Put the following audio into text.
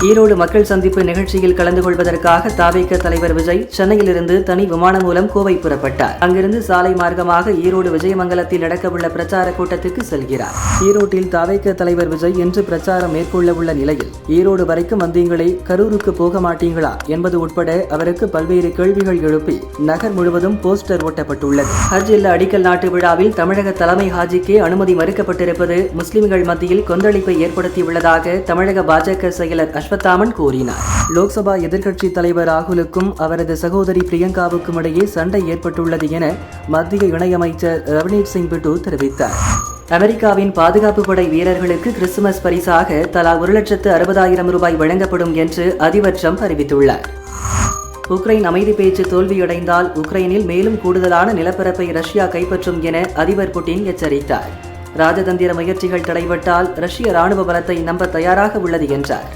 ஈரோடு மக்கள் சந்திப்பு நிகழ்ச்சியில் கலந்து கொள்வதற்காக தாவேக தலைவர் விஜய் சென்னையிலிருந்து தனி விமானம் மூலம் கோவை புறப்பட்டார். அங்கிருந்து சாலை மார்க்கமாக ஈரோடு விஜயமங்கலத்தில் நடக்கவுள்ள பிரச்சார கூட்டத்துக்கு செல்கிறார். ஈரோட்டில் தாவேக தலைவர் விஜய் இன்று பிரச்சாரம் மேற்கொள்ள உள்ள நிலையில் ஈரோடு வரைக்கும் வந்தீங்களே, கரூருக்கு போக மாட்டீங்களா என்பது உட்பட அவருக்கு பல்வேறு கேள்விகள் எழுப்பி நகர் முழுவதும் போஸ்டர் ஒட்டப்பட்டுள்ளது. ஹஜ் இல்ல அடிக்கல் நாட்டு விழாவில் தமிழக தலைமை ஹாஜிக்கு அனுமதி மறுக்கப்பட்டிருப்பது முஸ்லிம்கள் மத்தியில் கொந்தளிப்பை ஏற்படுத்தியுள்ளதாக தமிழக பாஜக செயலர் அஸ்வத்தாமன் கூறினார். லோக்சபா எதிர்க்கட்சி தலைவர் ராகுலுக்கும் அவரது சகோதரி பிரியங்காவுக்கும் இடையே சண்டை ஏற்பட்டுள்ளது என மத்திய இணையமைச்சர் ரவனீத் சிங் பிட்டு தெரிவித்தார். அமெரிக்காவின் பாதுகாப்பு படை வீரர்களுக்கு கிறிஸ்துமஸ் பரிசாக தலா 1,60,000 ரூபாய் வழங்கப்படும் என்று அதிபர் ட்ரம்ப் அறிவித்துள்ளார். உக்ரைன் அமைதி பேச்சு தோல்வியடைந்தால் உக்ரைனில் மேலும் கூடுதலான நிலப்பரப்பை ரஷ்யா கைப்பற்றும் என அதிபர் புட்டின் எச்சரித்தார். ராஜதந்திர முயற்சிகள் தடைபட்டால் ரஷ்ய ராணுவ பலத்தை நம்ப தயாராக உள்ளது என்றார்.